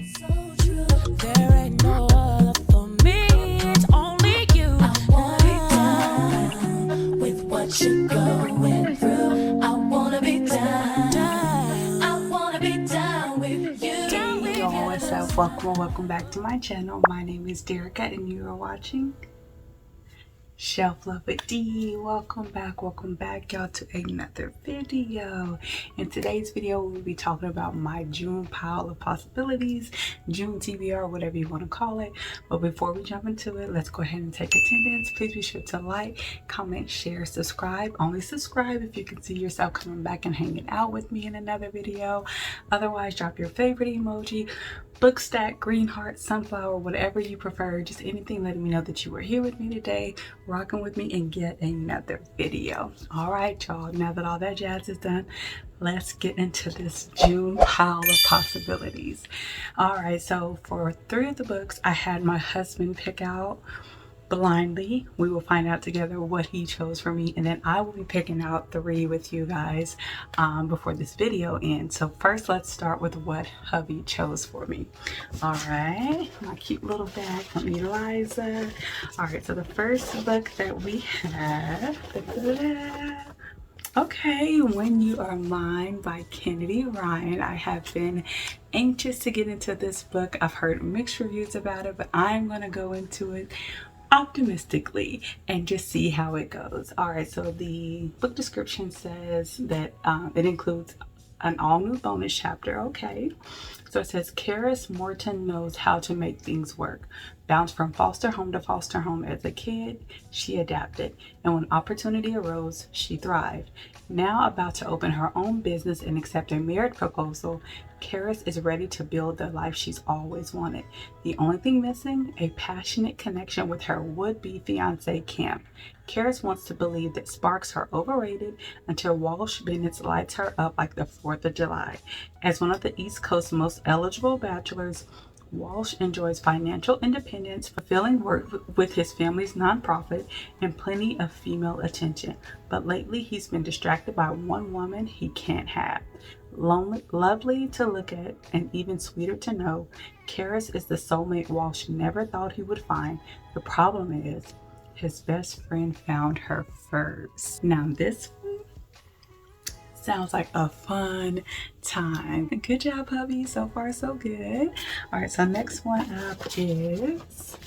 So true. There ain't no other for me. It's only you. I wanna be down with what you're going through. I wanna be down. I wanna be down with you. Hey y'all, what's up? Welcome back to my channel. My name is Derica and you are watching Shelf Love with D. Welcome back y'all to another video. In today's video we'll be talking about my June pile of possibilities, June TBR, whatever you want to call it. But before we jump into it, let's go ahead and take attendance. Please be sure to like, comment, share, subscribe. Only subscribe if you can see yourself coming back and hanging out with me in another video. Otherwise, drop your favorite emoji, book stack, green heart, sunflower, whatever you prefer. Just anything letting me know that you were here with me today, rocking with me, and get another video. All right, y'all, now that all that jazz is done, let's get into this June pile of possibilities. All right, so for 3 of the books I had my husband pick out blindly. We will find out together what he chose for me, and then I will be picking out 3 with you guys before this video ends. So first, let's start with what hubby chose for me. All right, my cute little bag from Eliza. All right, so the first book that we have, okay, When You Are Mine by Kennedy Ryan. I have been anxious to get into this book. I've heard mixed reviews about it, but I'm gonna go into it optimistically and just see how it goes. All right, so the book description says that it includes an all-new bonus chapter. Okay, so it says Karis Morton knows how to make things work. Bounced from foster home to foster home as a kid, she adapted, and when opportunity arose, she thrived. Now about to open her own business and accept a marriage proposal, Karis is ready to build the life she's always wanted. The only thing missing, a passionate connection with her would-be fiance, Camp. Karis wants to believe that sparks are overrated until Walsh Bennett lights her up like the 4th of July. As one of the East Coast's most eligible bachelors, Walsh enjoys financial independence, fulfilling work with his family's nonprofit, and plenty of female attention. But lately, he's been distracted by one woman he can't have. Lovely to look at and even sweeter to know, Karis is the soulmate Walsh never thought he would find. The problem is, his best friend found her first. Now this one sounds like a fun time. Good job, hubby. So far, so good. All right, so next one up is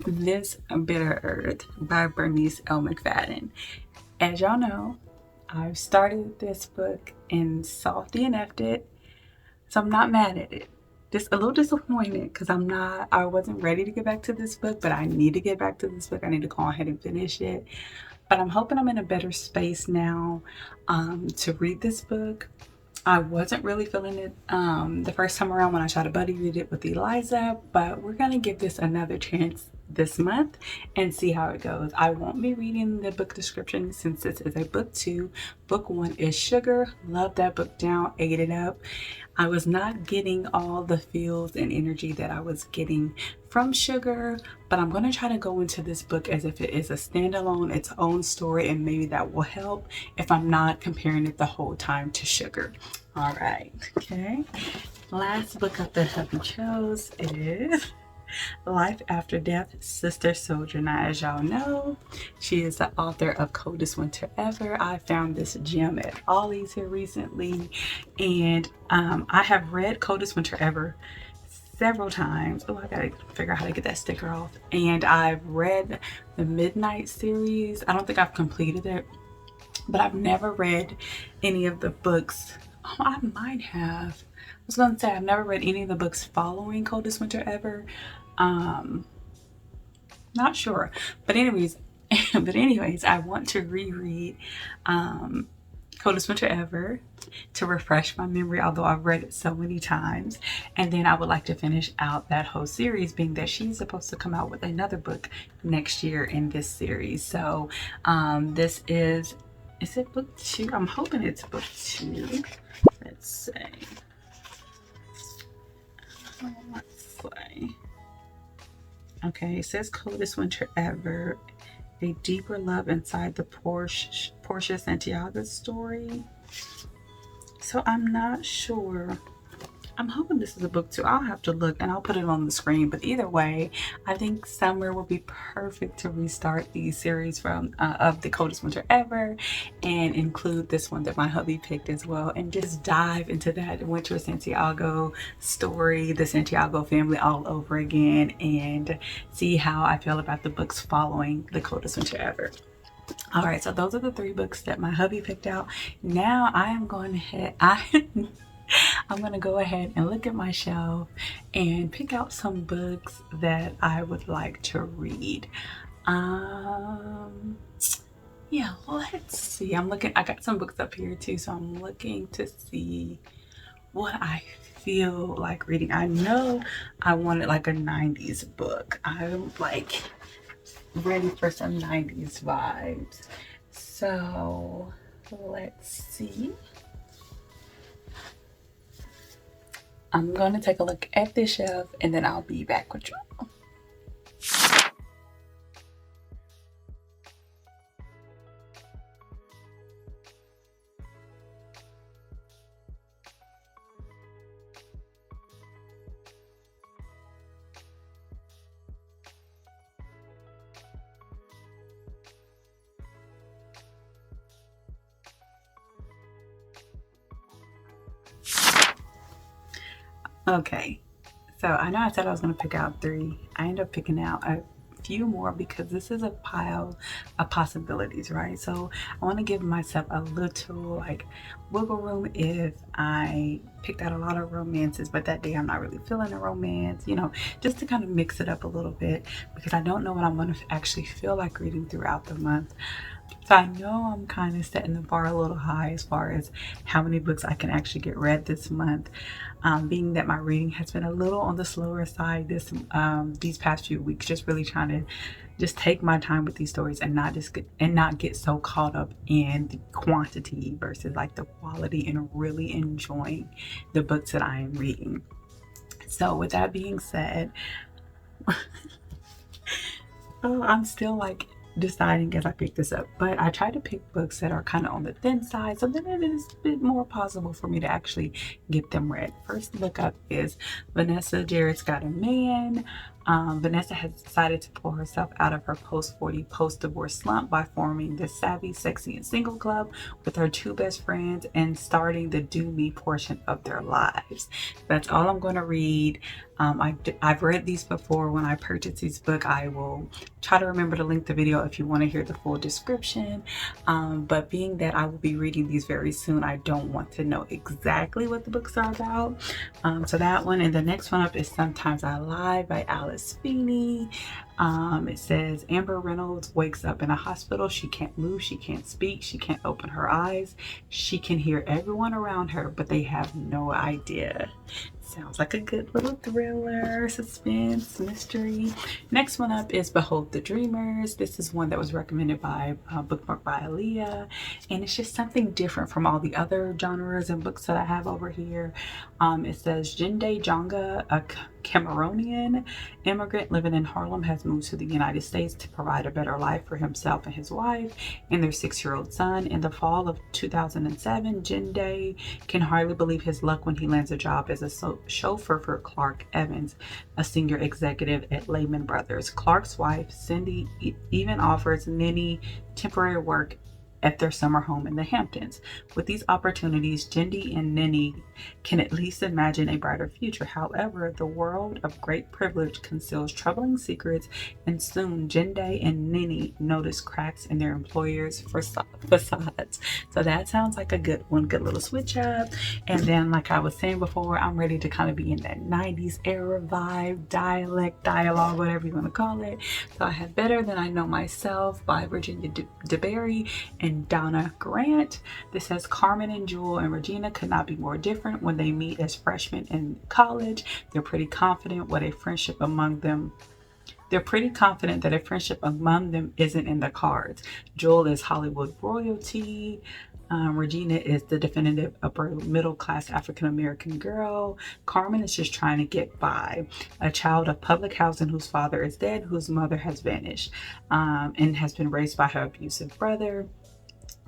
This Bitter Earth by Bernice L. McFadden. As y'all know, I've started this book and soft DNF'd it, so I'm not mad at it. Just a little disappointed because I wasn't ready to get back to this book, but I need to get back to this book. I need to go ahead and finish it. But I'm hoping I'm in a better space now to read this book. I wasn't really feeling it the first time around when I tried to buddy read it with Eliza, but we're gonna give this another chance this month and see how it goes. I won't be reading the book description since this is a book 2. Book 1 is Sugar. Love that book down, ate it up. I was not getting all the feels and energy that I was getting from Sugar, but I'm going to try to go into this book as if it is a standalone, its own story, and maybe that will help if I'm not comparing it the whole time to Sugar. All right, okay. Last book up that hubby chose is Life After Death, Sister Soldier. Now, as y'all know, she is the author of Coldest Winter Ever. I found this gem at Ollie's here recently, and I have read Coldest Winter Ever several times. Oh, I gotta figure out how to get that sticker off. And I've read the Midnight series. I don't think I've completed it, but I've never read any of the books. Oh, I might have. I was gonna say I've never read any of the books following Coldest Winter Ever. Not sure, but anyways, I want to reread Coldest Winter Ever to refresh my memory, although I've read it so many times. And then I would like to finish out that whole series, being that she's supposed to come out with another book next year in this series. So this is it book 2? I'm hoping it's book 2. Let's see. Okay, it says Coldest Winter Ever, a deeper love inside the Portia Santiago story. So I'm not sure. I'm hoping this is a book too. I'll have to look and I'll put it on the screen. But either way, I think summer will be perfect to restart the series from of the coldest winter ever, and include this one that my hubby picked as well, and just dive into that winter Santiago story, the Santiago family all over again, and see how I feel about the books following the coldest winter ever. All right, so those are the 3 books that my hubby picked out. Now I am going ahead. I'm gonna go ahead and look at my shelf and pick out some books that I would like to read. Um, yeah, let's see. I'm looking. I got some books up here too, so I'm looking to see what I feel like reading. I know I wanted like a 90s book. I'm like ready for some 90s vibes. So let's see. I'm going to take a look at this shelf and then I'll be back with you. Okay, so I know I said I was going to pick out 3. I ended up picking out a few more because this is a pile of possibilities, right? So I want to give myself a little like wiggle room if I picked out a lot of romances, but that day I'm not really feeling a romance, just to kind of mix it up a little bit, because I don't know what I'm going to actually feel like reading throughout the month. So I know I'm kind of setting the bar a little high as far as how many books I can actually get read this month, being that my reading has been a little on the slower side these past few weeks. Just really trying to just take my time with these stories and not get so caught up in the quantity versus like the quality, and really enjoying the books that I am reading. So with that being said, I'm still like deciding as I pick this up, but I try to pick books that are kind of on the thin side so that it is a bit more possible for me to actually get them read. First look up is Vanessa Jarrett's Got a Man. Vanessa has decided to pull herself out of her post-40 post-divorce slump by forming the Savvy, Sexy, and Single Club with her 2 best friends and starting the Do Me portion of their lives. That's all I'm going to read. I've read these before. When I purchased these book, I will try to remember to link the video if you want to hear the full description. But being that I will be reading these very soon, I don't want to know exactly what the books are about. So that one, and the next one up is Sometimes I Lie by Alice Feeney. It says Amber Reynolds wakes up in a hospital. She can't move, she can't speak, she can't open her eyes. She can hear everyone around her, but they have no idea. Sounds like a good little thriller, suspense, mystery. Next one up is Behold the Dreamers. This is one that was recommended by Bookmark by Aaliyah, and it's just something different from all the other genres and books that I have over here. It says Jinde Jonga, a Cameroonian immigrant living in Harlem, has moved to the United States to provide a better life for himself and his wife and their 6-year-old son. In the fall of 2007, Jinde can hardly believe his luck when he lands a job as a chauffeur for Clark Evans, a senior executive at Lehman Brothers. Clark's wife, Cindy, even offers Ninny temporary work at their summer home in the Hamptons. With these opportunities, Jindy and Ninny can at least imagine a brighter future. However, the world of great privilege conceals troubling secrets, and soon Jinde and Ninny notice cracks in their employers' facades. So that sounds like a good one, good little switch up. And then, like I was saying before, I'm ready to kind of be in that 90s era vibe, dialect, dialogue, whatever you want to call it. So I have Better Than I Know Myself by Virginia DeBerry and Donna Grant. This says Carmen and Jewel and Regina could not be more different when they meet as freshmen in college. They're pretty confident that a friendship among them isn't in the cards. Jewel is Hollywood royalty. Regina is the definitive upper middle class African American girl. Carmen is just trying to get by, a child of public housing whose father is dead, whose mother has vanished, and has been raised by her abusive brother.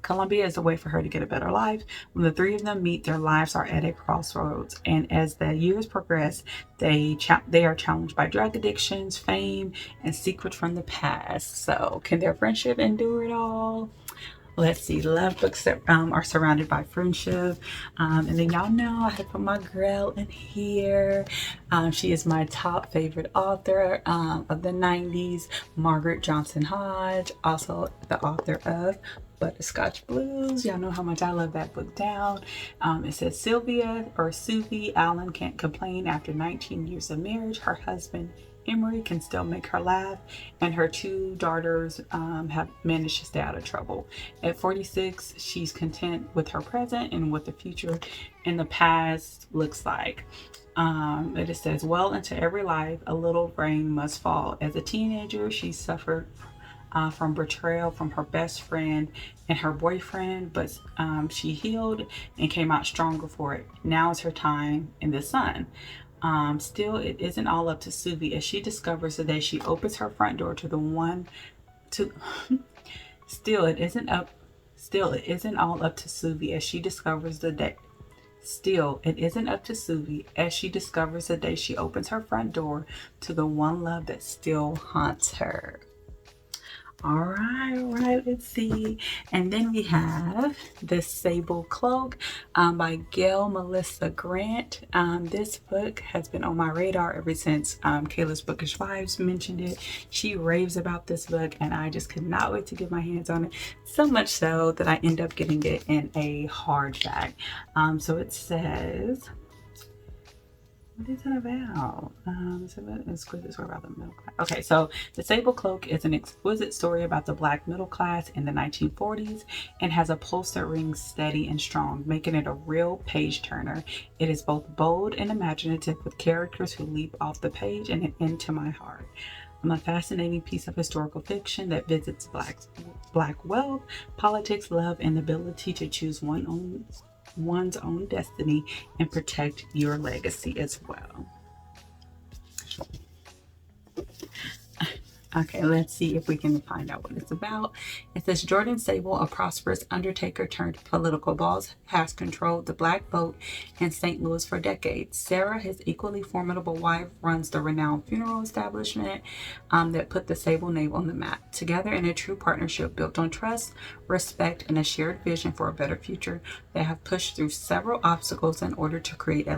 Columbia is a way for her to get a better life. When the three of them meet, their lives are at a crossroads, and as the years progress, they are challenged by drug addictions, fame, and secrets from the past. So, can their friendship endure it all? Let's see. Love books that are surrounded by friendship. And then y'all know I had to put my girl in here. She is my top favorite author of the 90s, Margaret Johnson Hodge, also the author of Butterscotch Blues. Y'all know how much I love that book down. It says Sylvia or Suvi Allen can't complain after 19 years of marriage. Her husband Emery can still make her laugh, and her two daughters have managed to stay out of trouble. At 46, she's content with her present and what the future and the past looks like. It says, well into every life, a little rain must fall. As a teenager, she suffered from betrayal from her best friend and her boyfriend, but she healed and came out stronger for it. Now is her time in the sun. Still, it isn't all up to Suvi as she discovers the day she opens her front door to the one to still it isn't all up to Suvi as she discovers the day Still, it isn't up to Suvi as she discovers the day she opens her front door to the one love that still haunts her. All right, let's see. And then we have The Sable Cloak by Gail Melissa Grant. This book has been on my radar ever since Kayla's Bookish Vibes mentioned it. She raves about this book, and I just could not wait to get my hands on it. So much so that I end up getting it in a hardback. So it says, what is it about? Exquisite story about the middle class. Okay, so The Sable Cloak is an exquisite story about the Black middle class in the 1940s and has a pulse that rings steady and strong, making it a real page turner. It is both bold and imaginative with characters who leap off the page and into my heart. A fascinating piece of historical fiction that visits Black wealth, politics, love, and the ability to choose one's own destiny and protect your legacy as well. Okay, let's see if we can find out what it's about. It says Jordan Sable, a prosperous undertaker turned political boss, has controlled the Black vote in St. Louis for decades. Sarah, his equally formidable wife, runs the renowned funeral establishment that put the Sable name on the map. Together in a true partnership built on trust, respect, and a shared vision for a better future, they have pushed through several obstacles in order to create a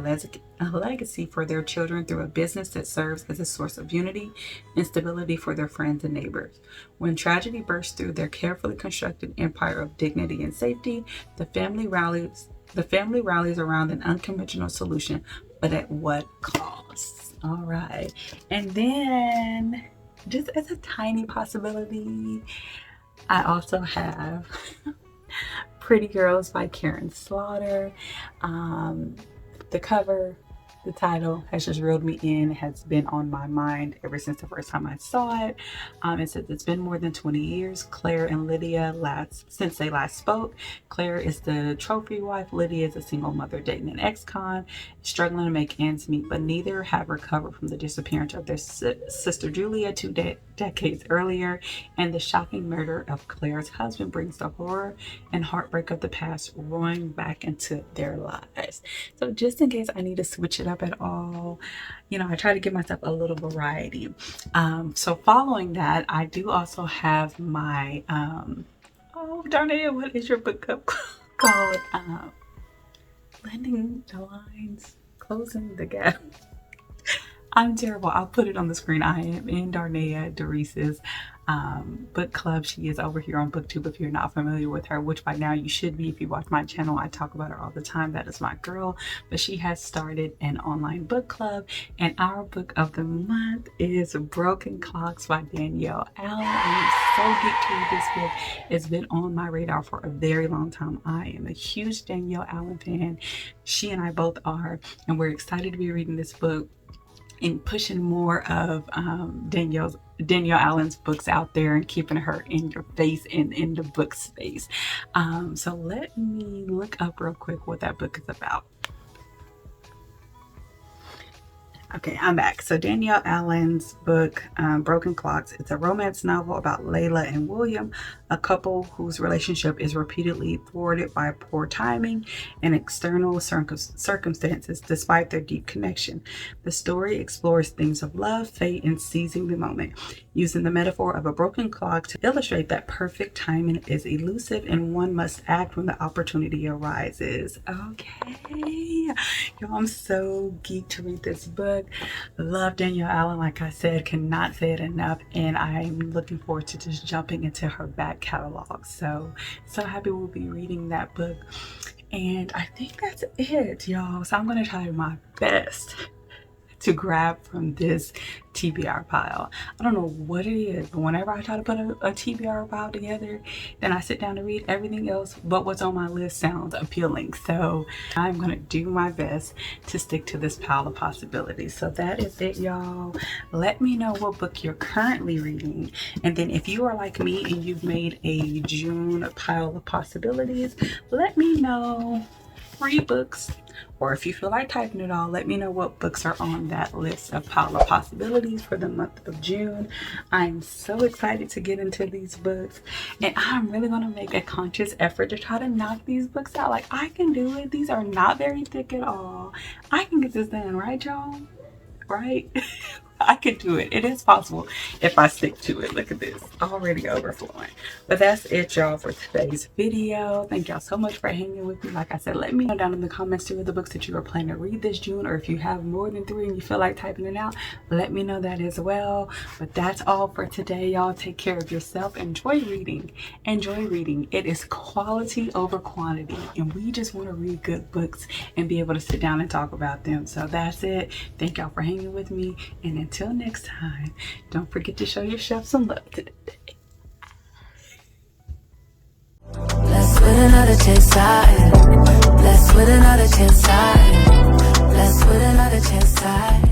legacy for their children through a business that serves as a source of unity and stability for their friends and neighbors. When tragedy bursts through their carefully constructed empire of dignity and safety, the family rallies around an unconventional solution, but at what cost? All right. And then, just as a tiny possibility, I also have Pretty Girls by Karen Slaughter. The cover, the title has just reeled me in. It has been on my mind ever since the first time I saw it. It says it's been more than 20 years. Claire and Lydia since they last spoke. Claire is the trophy wife. Lydia is a single mother dating an ex-con, struggling to make ends meet, but neither have recovered from the disappearance of their sister Julia 2 decades earlier, and the shocking murder of Claire's husband brings the horror and heartbreak of the past roaring back into their lives. So just in case I need to switch it up at all, I try to give myself a little variety. So following that, I do also have my oh Darnayas, what is your book called? Blending the Lines, Closing the Gap. I'm terrible. I'll put it on the screen. I am in Darnayas Doris's book club. She is over here on BookTube if you're not familiar with her, which by now you should be if you watch my channel. I talk about her all the time. That is my girl. But she has started an online book club, and our book of the month is Broken Clocks by Danielle Allen. I'm so geeked to read this book. It's been on my radar for a very long time. I am a huge Danielle Allen fan. She and I both are, and we're excited to be reading this book and pushing more of Danielle Allen's books out there and keeping her in your face and in the book space. So let me look up real quick what that book is about. Okay, I'm back. So Danielle Allen's book, Broken Clocks, it's a romance novel about Layla and William, a couple whose relationship is repeatedly thwarted by poor timing and external circumstances despite their deep connection. The story explores themes of love, fate, and seizing the moment, using the metaphor of a broken clock to illustrate that perfect timing is elusive and one must act when the opportunity arises. Okay. Y'all, I'm so geeked to read this book. Love Danielle Allen, like I said, cannot say it enough, and I'm looking forward to just jumping into her back catalog. So happy we'll be reading that book. And I think that's it, y'all. So I'm going to try my best to grab from this TBR pile. I don't know what it is, but whenever I try to put a TBR pile together, then I sit down to read everything else but what's on my list sounds appealing. So I'm gonna do my best to stick to this pile of possibilities. So that is it, y'all. Let me know what book you're currently reading, and then if you are like me and you've made a June pile of possibilities, let me know. Free books, or if you feel like typing it all, let me know what books are on that list of pile of possibilities for the month of June. I'm so excited to get into these books, and I'm really going to make a conscious effort to try to knock these books out. Like, I can do it. These are not very thick at all. I can get this done, right, y'all? Right? I can do it. It is possible if I stick to it. Look at this, already overflowing. But that's it, y'all, for today's video. Thank y'all so much for hanging with me. Like I said, let me know down in the comments too of the books that you are planning to read this June, or if you have more than 3 and you feel like typing it out, let me know that as well. But that's all for today, y'all. Take care of yourself. Enjoy reading. Enjoy reading. It is quality over quantity, and we just want to read good books and be able to sit down and talk about them. So that's it. Thank y'all for hanging with me, and until next time, don't forget to show yourself some love today. Blessed with another chance, blessed with another chance, blessed with another chance,